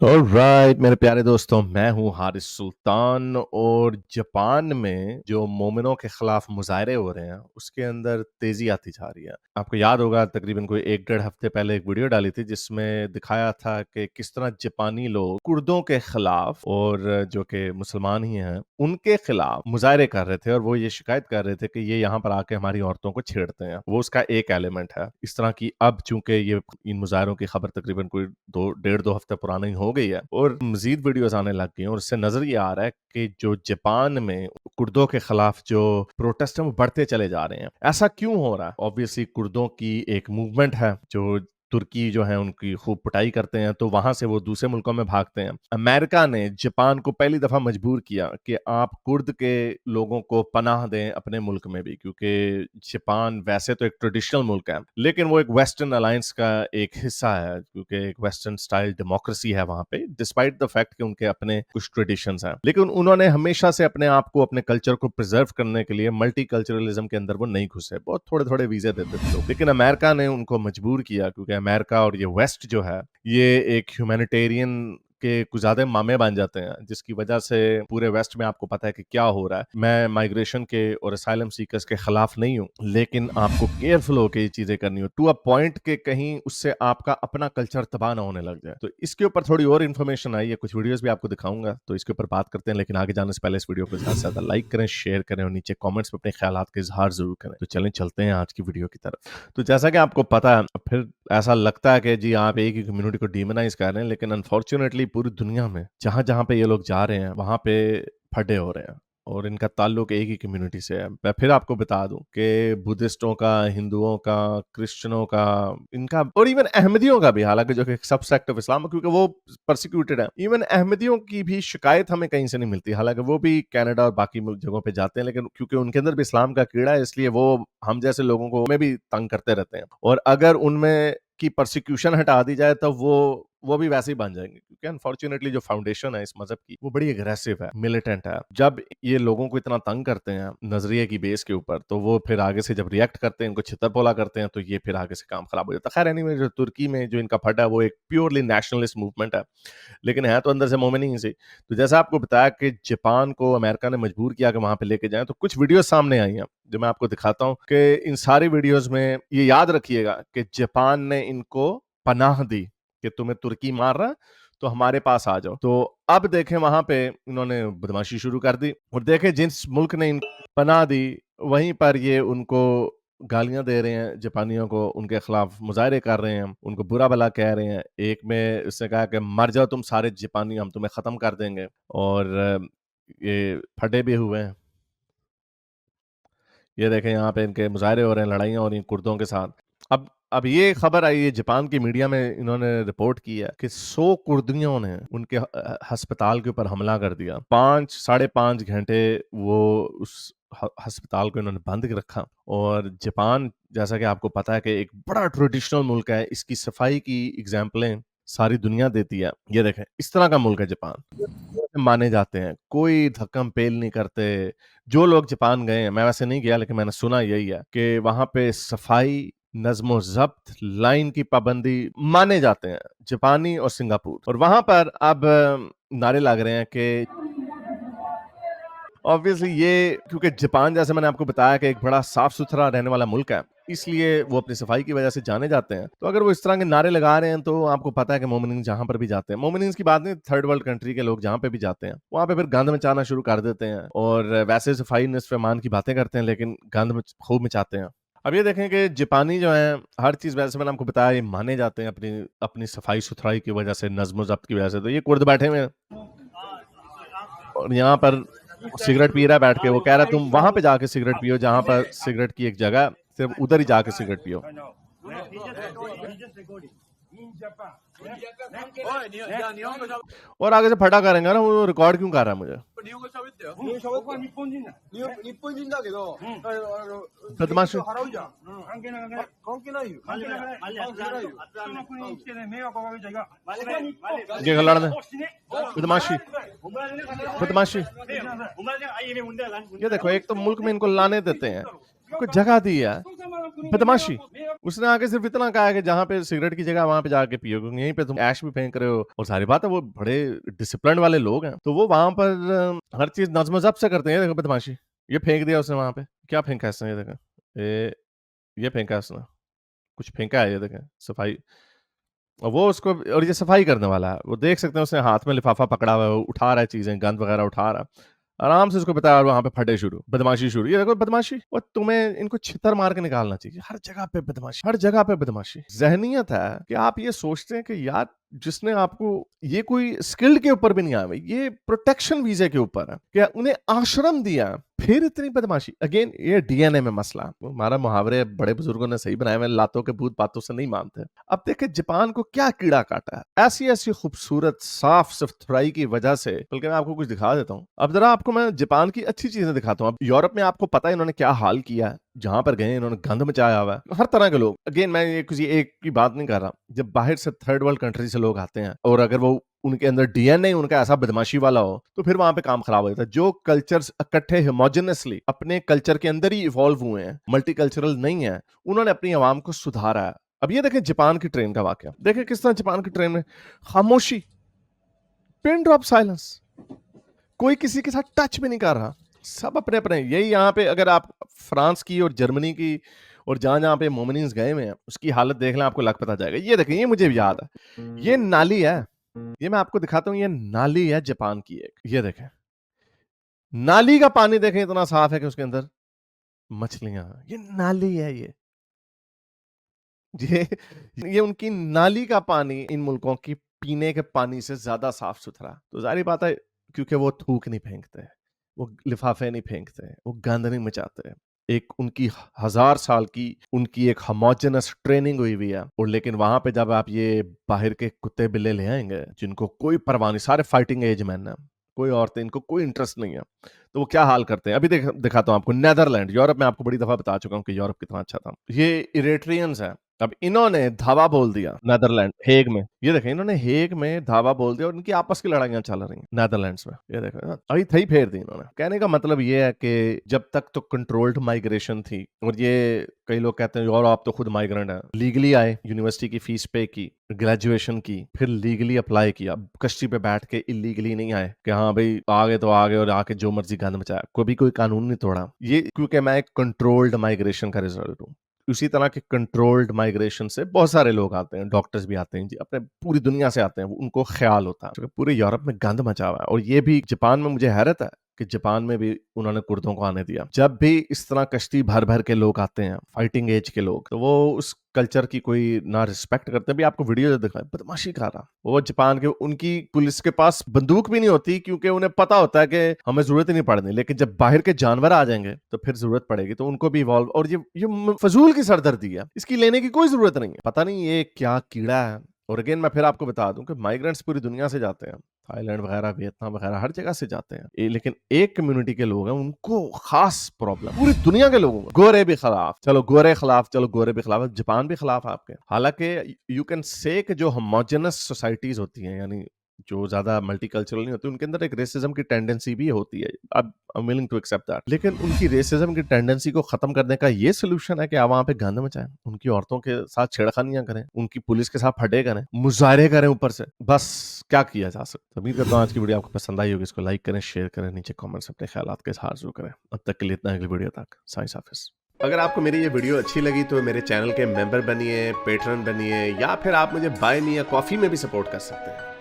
Alright मेरे प्यारे दोस्तों, मैं हूं हारिस सुल्तान। और जापान में जो मोमिनों के खिलाफ मुजाहरे हो रहे हैं उसके अंदर तेजी आती जा रही है। आपको याद होगा तकरीबन कोई 1 डेढ़ हफ्ते पहले एक वीडियो डाली थी जिसमें दिखाया था कि किस तरह जापानी लोग कुर्दों के खिलाफ और जो कि मुसलमान ही हैं उनके खिलाफ मुजाहरे कर रहे थे और वो ये शिकायत कर रहे थे कि ये यहाँ पर आके हमारी औरतों को छेड़ते हैं। वो उसका एक एलिमेंट है। इस तरह की अब चूंकि ये इन मुजाहरों की खबर तकरीबन कोई 2 हफ्ते पुरानी हो गई है और मजीद वीडियोस आने लग गई हैं और इससे नजर ये आ रहा है कि जो जापान में कुर्दों के खिलाफ जो प्रोटेस्ट है वो बढ़ते चले जा रहे हैं। ऐसा क्यों हो रहा है? ऑब्वियसली कुर्दों की एक मूवमेंट है जो तुर्की जो है उनकी खूब पिटाई करते हैं, तो वहां से वो दूसरे मुल्कों में भागते हैं। अमेरिका ने जापान को पहली दफा मजबूर किया कि आप कुर्द के लोगों को पनाह दें अपने मुल्क में भी, क्योंकि जापान वैसे तो एक ट्रेडिशनल मुल्क है लेकिन वो एक वेस्टर्न अलायंस का एक हिस्सा है, क्योंकि एक वेस्टर्न स्टाइल डेमोक्रेसी है वहां पे, डिस्पाइट द फैक्ट कि उनके अपने कुछ ट्रेडिशंस हैं। लेकिन उन्होंने हमेशा से अपने आप को, अपने कल्चर को प्रिजर्व करने के लिए मल्टी कल्चरलिज्म के अंदर वो नहीं घुसे, बहुत थोड़े थोड़े वीजे देते थे लोग। लेकिन अमेरिका ने उनको मजबूर किया, क्योंकि अमेरिका और ये वेस्ट जो है ये एक ह्यूमैनिटेरियन के कुछ ज्यादा मामे बन जाते हैं, जिसकी वजह से पूरे वेस्ट में आपको पता है कि क्या हो रहा है। मैं माइग्रेशन के और असाइलम सीकर्स के खिलाफ नहीं हूं, लेकिन आपको केयरफुल होकर ये चीजें करनी हो टू अ पॉइंट के कहीं उससे आपका अपना कल्चर तबाह ना होने लग जाए। तो इसके ऊपर थोड़ी और इन्फॉर्मेशन आई है, कुछ वीडियोस भी आपको दिखाऊंगा, तो इसके ऊपर बात करते हैं। लेकिन आगे जाने से पहले इस वीडियो को ज्यादा से ज्यादा लाइक करें, शेयर करें और नीचे कॉमेंट्स में अपने ख्यालात का इजहार जरूर करें। तो चलें चलते हैं आज की वीडियो की तरफ। तो जैसा कि आपको पता है, फिर ऐसा लगता है कि जी आप एक ही कम्युनिटी को डीमोनाइज कर रहे हैं, लेकिन अनफॉर्चुनेटली पूरी दुनिया में जहां जहां पे ये लोग जा रहे हैं वहां पे फटे हो रहे हैं और इनका ताल्लुक एक ही कम्युनिटी से है। मैं फिर आपको बता दूं कि बुद्धिस्टों का, हिंदुओं का, क्रिश्चियनों का, इनका और इवन अहमदियों का भी, हालांकि जो कि एक सबसेक्ट ऑफ इस्लाम है क्योंकि वो परसिक्यूटेड है, इवन अहमदियों की भी शिकायत हमें कहीं से नहीं मिलती। हालांकि वो भी कनाडा और बाकी जगहों पे जाते हैं, लेकिन क्योंकि उनके अंदर भी इस्लाम का कीड़ा है इसलिए वो हम जैसे लोगों को में भी तंग करते रहते हैं। और अगर उनमें की परसिक्यूशन हटा दी जाए तो वो भी वैसे ही बन जाएंगे, क्योंकि अनफॉर्चुनेटली जो फाउंडेशन है इस मजहब की वो बड़ी अग्रेसिव है, मिलिटेंट है। जब ये लोगों को इतना तंग करते हैं नजरिए की बेस के ऊपर, तो वो फिर आगे से जब रिएक्ट करते हैं, इनको छितरपोला करते हैं, तो ये फिर आगे से काम खराब हो जाता है। खैर एनीवे, जो तुर्की में जो इनका फट है वो एक प्योरली नेशनलिस्ट मूवमेंट है, लेकिन है तो अंदर से मोमिन ही से। तो जैसा आपको बताया कि जापान को अमेरिका ने मजबूर किया कि वहां पे लेके जाएं, तो कुछ वीडियो सामने आई हैं जो मैं आपको दिखाता हूं कि इन सारी वीडियोस में ये याद रखिएगा कि जापान ने इनको पनाह दी कि तुम्हें तुर्की मार रहा है तो हमारे पास आ जाओ। तो अब देखें वहां पे इन्होंने बदमाशी शुरू कर दी और देखें जिस मुल्क ने इन पनाह दी वहीं पर ये उनको गालियां दे रहे हैं, जापानियों को उनके खिलाफ मुजाहरे कर रहे हैं, उनको बुरा भला कह रहे हैं। एक में उसने कहा कि मर जाओ तुम सारे जापानी, हम तुम्हें खत्म कर देंगे। और ये फटे भी हुए हैं। ये देखें यहाँ पे इनके मुजाहरे हो रहे हैं, लड़ाइयाँ हो रही हैं कुर्दों के साथ। अब ये खबर आई है, जापान की मीडिया में इन्होंने रिपोर्ट की है कि 100 कुर्दियों ने उनके अस्पताल के ऊपर हमला कर दिया। 5 साढ़े 5 घंटे वो उस अस्पताल को इन्होंने बंद रखा। और जापान, जैसा कि आपको पता है कि एक बड़ा ट्रेडिशनल मुल्क है, इसकी सफाई की एग्जाम्पलें सारी दुनिया देती है। ये देखें इस तरह का मुल्क है जापान, माने जाते हैं, कोई धक्कम पेल नहीं करते। जो लोग जापान गए हैं, मैं वैसे नहीं गया लेकिन मैंने सुना यही है कि वहां पे सफाई, नज्मो जब्त, लाइन की पाबंदी माने जाते हैं, जापानी और सिंगापुर। और वहां पर अब नारे लग रहे हैं कि ऑब्वियसली ये, क्योंकि जापान जैसे मैंने आपको बताया कि एक बड़ा साफ सुथरा रहने वाला मुल्क है, इसलिए वो अपनी सफाई की वजह से जाने जाते हैं। तो अगर वो इस तरह के नारे लगा रहे हैं तो आपको पता है कि मोमिनीन जहां पर भी जाते हैं, मोमिनीन की बात नहीं, थर्ड वर्ल्ड कंट्री के लोग जहां पे भी जाते हैं वहां पे फिर गंद मचाना शुरू कर देते हैं। और वैसे सफाई निस्फ ईमान की बातें करते हैं लेकिन गंद खूब मचाते हैं। अब ये देखें कि जापानी जो है हर चीज, वैसे मैंने आपको बताया, ये माने जाते हैं अपनी अपनी सफाई सुथराई की वजह से, नज्म जब्त की वजह से। तो ये कुर्द बैठे हुए हैं और यहाँ पर सिगरेट पी रहा है बैठ के। वो कह रहा है तुम वहां पे जाके सिगरेट पियो, जहां पर सिगरेट की एक जगह, सिर्फ उधर ही जाके सिगरेट पियो। और आगे से फटा करेंगे ना, वो रिकॉर्ड क्यों कर रहा है मुझे? बदमाशी। ये लड़ दे। बदमाशी, बदमाशी। ये देखो, एक तो मुल्क में इनको लाने देते हैं, इनको जगह दी है, बदमाशी। उसने आके सिर्फ इतना कहा कि जहाँ पे सिगरेट की जगह वहाँ पे जाके पियो, क्योंकि यहीं पे तुम ऐश भी फेंक रहे हो। और सारी बात है वो बड़े डिसिप्लिन वाले लोग हैं, तो वो वहाँ पर हर चीज़ नज़्म-ज़ब्त से करते हैं। ये देखो बदमाशी, ये फेंक दिया उसने वहाँ पे। क्या फेंका है इसने? ये देखो। ये फेंका है उसने। कुछ फेंका है, ये देखें, सफाई। और वो उसको, और ये सफाई करने वाला है, वो देख सकते हैं उसने हाथ में लिफाफा पकड़ा हुआ है, वो उठा रहा है चीजें, गंद वगैरह उठा रहा है आराम से। उसको बताया, और वहां पे फटे शुरू, बदमाशी शुरू। ये देखो बदमाशी। और तुम्हें इनको छितर मार के निकालना चाहिए। हर जगह पे बदमाशी, हर जगह पे बदमाशी। जहनीत है कि आप ये सोचते हैं कि यार जिसने आपको, ये कोई स्किल्ड के ऊपर भी नहीं आया, ये प्रोटेक्शन वीजे के ऊपर है, क्या उन्हें आश्रम दिया, फिर इतनी बदमाशी। अगेन ये डीएनए में मसला। हमारा मुहावरे बड़े बुजुर्गों ने सही बनाए हुए, लातों के भूत बातों से नहीं मानते। अब देखे जापान को क्या कीड़ा काटा है, ऐसी ऐसी खूबसूरत साफ सुथराई की वजह से। बल्कि मैं आपको कुछ दिखा देता हूँ। अब जरा आपको मैं जापान की अच्छी चीजें दिखाता हूँ। अब यूरोप में आपको पता है इन्होंने क्या हाल किया है, जहां पर गए इन्होंने गंद मचाया हुआ है। हर तरह के लोग, अगेन मैं ये किसी एक की बात नहीं कर रहा, जब बाहर से थर्ड वर्ल्ड कंट्री से लोग आते हैं और अगर वो उनके अंदर डीएनए उनका ऐसा बदमाशी वाला हो, तो फिर वहां पे काम खराब हो जाता है। जो कल्चर्स इकट्ठे होमोजेनसली अपने कल्चर के अंदर ही इवॉल्व हुए हैं, मल्टीकल्चरल नहीं है, उन्होंने अपनी आवाम को सुधारा है। अब ये देखें जापान की ट्रेन का वाकया, देखें किस तरह जापान की ट्रेन में खामोशी, पिन ड्रॉप साइलेंस, कोई किसी के साथ टच भी नहीं कर रहा, सब अपने अपने। यही यहाँ पे अगर आप फ्रांस की और जर्मनी की और जहां जहां पे मोमिनीज गए हुए हैं, उसकी हालत देख लें, आपको लग पता जाएगा। ये देखें, ये मुझे याद है, ये नाली है, ये मैं आपको दिखाता हूँ, ये नाली है जापान की एक। ये देखें, नाली का पानी देखें, इतना साफ है कि उसके अंदर मछलियां, ये नाली है। ये ये उनकी नाली का पानी इन मुल्कों की पीने के पानी से ज्यादा साफ सुथरा। तो जाहिर बात है, क्योंकि वो थूक नहीं फेंकते, वो लिफाफे नहीं फेंकते, वो गंद नहीं मचाते। एक उनकी 1000 साल की उनकी एक होमोजेनस ट्रेनिंग हुई हुई है। और लेकिन वहां पे जब आप ये बाहर के कुत्ते बिल्ले ले आएंगे, जिनको कोई परवाह नहीं, सारे फाइटिंग एज मैन है, कोई औरतें, इनको कोई इंटरेस्ट नहीं है, तो वो क्या हाल करते हैं। अभी दिखाता हूं आपको नीदरलैंड। यूरोप में आपको बड़ी दफा बता चुका हूं कि यूरोप कितना अच्छा था। ये इरेट्रियंस है। अब इन्होंने धावा बोल दिया नीदरलैंड, हेग में। ये देखें, इन्होंने हेग में धावा बोल दिया और इनकी आपस की लड़ाइयां चल रही हैं नीदरलैंड्स में। ये देखें, अभी थई फेर दी इन्होंने। कहने का मतलब ये है कि जब तक तो कंट्रोल्ड माइग्रेशन थी, और ये कई लोग कहते हैं और आप तो खुद माइग्रेंट है, लीगली आए, यूनिवर्सिटी की फीस पे की, ग्रेजुएशन की, फिर लीगली अप्लाई किया, कश्ती पे बैठ के इलीगली नहीं आए कि हाँ भाई आगे तो आगे और आके जो मर्जी गंद मचाया, कोई कानून नहीं तोड़ा। ये क्योंकि मैं एक कंट्रोल्ड माइग्रेशन का रिजल्ट हूँ। उसी तरह के कंट्रोल्ड माइग्रेशन से बहुत सारे लोग आते हैं, डॉक्टर्स भी आते हैं जी, अपने पूरी दुनिया से आते हैं। उनको ख्याल होता है पूरे यूरोप में गंद मचा हुआ है। और ये भी जापान में, मुझे हैरत है कि जापान में भी उन्होंने कुर्दों को आने दिया। जब भी इस तरह कश्ती भर भर के लोग आते हैं, फाइटिंग एज के लोग, तो वो उस कल्चर की कोई ना रिस्पेक्ट करते। भी आपको वीडियो जो दिखाए, बदमाशी कर रहा वो जापान के, उनकी पुलिस के पास बंदूक भी नहीं होती, क्योंकि उन्हें पता होता है कि हमें जरूरत ही नहीं पड़नी। लेकिन जब बाहर के जानवर आ जाएंगे तो फिर जरूरत पड़ेगी, तो उनको भी इवॉल्व। और ये फजूल की सरदर्दी है, इसकी लेने की कोई जरूरत नहीं है। पता नहीं ये क्या कीड़ा है। और अगेन मैं फिर आपको बता दूं कि माइग्रेंट्स पूरी दुनिया से जाते हैं, थाईलैंड वगैरह, वियतनाम वगैरह, हर जगह से जाते हैं। लेकिन एक कम्युनिटी के लोग हैं, उनको खास प्रॉब्लम, पूरी दुनिया के लोगों को। गोरे भी खिलाफ, चलो गोरे खिलाफ, चलो गोरे भी खिलाफ, जापान भी खिलाफ है आपके। हालांकि यू कैन से कि जो होमोजेनस सोसाइटीज होती हैं, यानी जो ज्यादा मल्टीकल्चरल नहीं होती, उनके अंदर एक रेसिज्म की टेंडेंसी भी होती है। अब I am willing to accept that. लेकिन उनकी रेसिज्म की टेंडेंसी को खत्म करने का ये सोल्यूशन है कि आप वहां पे गंद मचाएं, उनकी औरतों के साथ छेड़खानियां करें, उनकी पुलिस के साथ फटे करें, मुजाहरे करें ऊपर से। बस क्या किया जा सकता है। उम्मीद करता हूँ आज की वीडियो आपको पसंद आई होगी। इसको लाइक करें, शेयर करें, नीचे कमेंट्स अपने ख्यालात के इजहार जरूर करें। अब तक के लिए इतना, अगली वीडियो तक साइंस हाफिज। अगर आपको मेरी ये वीडियो अच्छी लगी तो मेरे चैनल के मेंबर बनिए, पेट्रन बनिए, या फिर आप मुझे बाय मी या कॉफी में भी सपोर्ट कर सकते हैं।